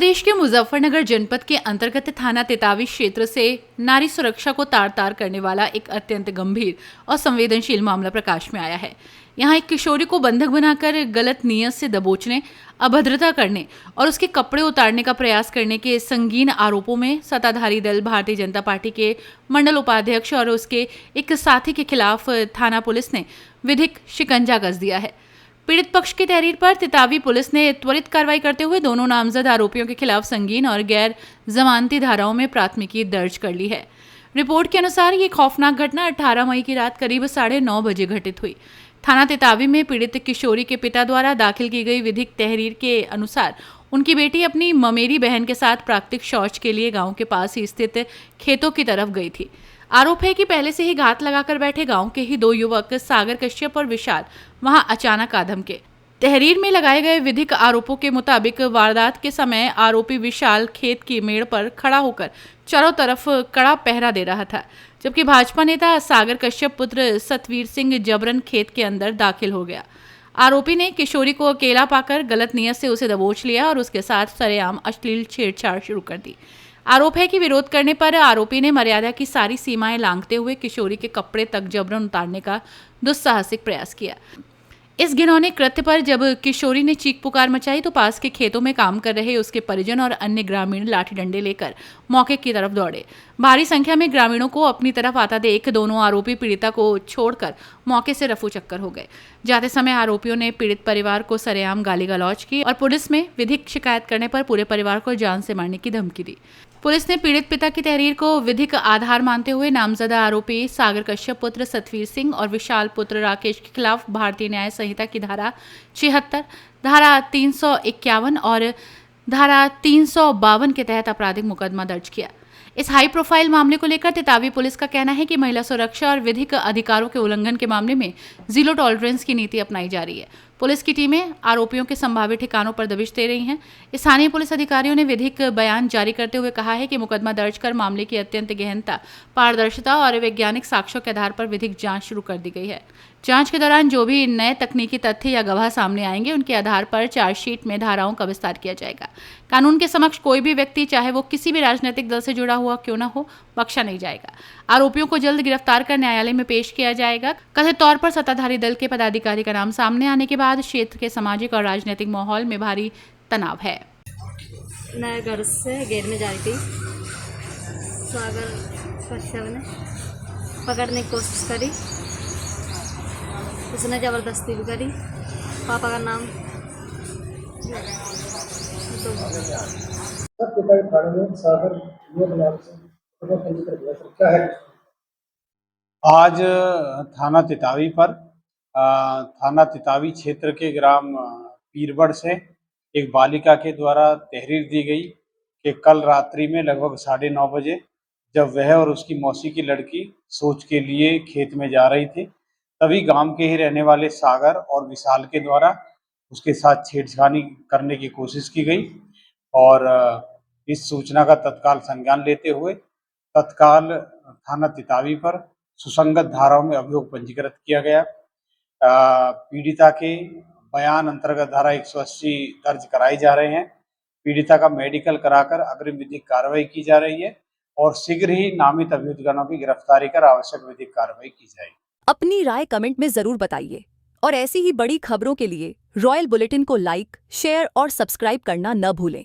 प्रदेश के मुजफ्फरनगर जनपद के अंतर्गत थाना तेतावी क्षेत्र से नारी सुरक्षा को तार तार करने वाला एक अत्यंत गंभीर और संवेदनशील मामला प्रकाश में आया है। यहाँ एक किशोरी को बंधक बनाकर गलत नीयत से दबोचने, अभद्रता करने और उसके कपड़े उतारने का प्रयास करने के संगीन आरोपों में सत्ताधारी दल भारतीय जनता पार्टी के मंडल उपाध्यक्ष और उसके एक साथी के खिलाफ थाना पुलिस ने विधिक शिकंजा कस दिया है। पीड़ित पक्ष की तहरीर पर तेतावी पुलिस ने त्वरित कार्रवाई करते हुए दोनों नामजद आरोपियों के खिलाफ संगीन और गैर जमानती धाराओं में प्राथमिकी दर्ज कर ली है। रिपोर्ट के अनुसार ये खौफनाक घटना 18 मई की रात करीब 9:30 बजे घटित हुई। थाना तेतावी में पीड़ित किशोरी के पिता द्वारा दाखिल की गई विधिक तहरीर के अनुसार उनकी बेटी अपनी ममेरी बहन के साथ प्राकृतिक शौच के लिए गांव के पास ही स्थित खेतों की तरफ गई थी। आरोप है कि पहले से ही घात लगाकर बैठे गांव के ही दो युवक सागर कश्यप और विशाल वहां अचानक आ धमके। तहरीर में लगाए गए विधिक आरोपों के मुताबिक वारदात के समय आरोपी विशाल खेत की मेड़ पर खड़ा होकर चारों तरफ कड़ा पहरा दे रहा था, जबकि भाजपा नेता सागर कश्यप पुत्र सतवीर सिंह जबरन खेत के अंदर दाखिल हो गया। आरोपी ने किशोरी को अकेला पाकर गलत नियत से उसे दबोच लिया और उसके साथ सरेआम अश्लील छेड़छाड़ शुरू कर दी। आरोप है कि विरोध करने पर आरोपी ने मर्यादा की सारी सीमाएं लांघते हुए किशोरी के कपड़े तक जबरन उतारने का दुस्साहसिक प्रयास किया। इस घिनौने कृत्य पर जब किशोरी ने चीख पुकार मचाई तो पास के खेतों में काम कर रहे उसके परिजन और अन्य ग्रामीण लाठी डंडे लेकर मौके की तरफ दौड़े। भारी संख्या में ग्रामीणों को अपनी तरफ आता देख दोनों आरोपी पीड़िता को छोड़कर मौके से रफू चक्कर हो गए। जाते समय आरोपियों ने पीड़ित परिवार को सरेआम गाली गलौज की और पुलिस में विधिक शिकायत करने पर पूरे परिवार को जान से मारने की धमकी दी। पुलिस ने पीड़ित पिता की तहरीर को विधिक आधार मानते हुए नामजदा आरोपी सागर कश्यप पुत्र सतवीर सिंह और विशाल पुत्र राकेश के खिलाफ भारतीय न्याय संहिता की धारा 76, धारा 351 और धारा 352 के तहत आपराधिक मुकदमा दर्ज किया। इस हाई प्रोफाइल मामले को लेकर तेतावी पुलिस का कहना है कि महिला सुरक्षा और विधिक अधिकारों के उल्लंघन के मामले में जीरो टॉलरेंस की नीति अपनाई जा रही है। पुलिस की टीमें आरोपियों के संभावित ठिकानों पर दबिश दे रही हैं। स्थानीय पुलिस अधिकारियों ने विधिक बयान जारी करते हुए कहा है कि मुकदमा दर्ज कर मामले की अत्यंत गहनता, पारदर्शिता और वैज्ञानिक साक्ष्यों के आधार पर विधिक जांच शुरू कर दी गई है। जांच के दौरान जो भी नए तकनीकी तथ्य या गवाह सामने आएंगे उनके आधार पर चार्जशीट में धाराओं का विस्तार किया जाएगा। कानून के समक्ष कोई भी व्यक्ति चाहे वो किसी भी राजनीतिक दल से जुड़ा हुआ क्यों न हो, बख्शा नहीं जाएगा। आरोपियों को जल्द गिरफ्तार कर न्यायालय में पेश किया जाएगा। कथित तौर पर सत्ताधारी दल के पदाधिकारी का नाम सामने आने के बाद क्षेत्र के सामाजिक और राजनीतिक माहौल में भारी तनाव है। मैं घर से घेर में जा रही थी। सागर कश्यप ने पकड़ने की कोशिश करी, उसने जबरदस्ती भी करी। पापा का नाम आज थाना तेतावी पर थाना तेतावी क्षेत्र के ग्राम पीरबड़ से एक बालिका के द्वारा तहरीर दी गई कि कल रात्रि में लगभग 9:30 बजे जब वह और उसकी मौसी की लड़की शौच के लिए खेत में जा रही थी, तभी गांव के ही रहने वाले सागर और विशाल के द्वारा उसके साथ छेड़छाड़ी करने की कोशिश की गई और इस सूचना का तत्काल संज्ञान लेते हुए तत्काल थाना तेतावी पर सुसंगत धाराओं में अभियोग पंजीकृत किया गया। पीड़िता के बयान अंतर्गत धारा 180 दर्ज कराए जा रहे हैं। पीड़िता का मेडिकल कराकर अग्रिम विधिक कार्रवाई की जा रही है और शीघ्र ही नामित अभियुक्तगणों की गिरफ्तारी कर आवश्यक विधिक कार्रवाई की जाएगी। अपनी राय कमेंट में जरूर बताइए और ऐसी ही बड़ी खबरों के लिए रॉयल बुलेटिन को लाइक, शेयर और सब्सक्राइब करना न भूलें।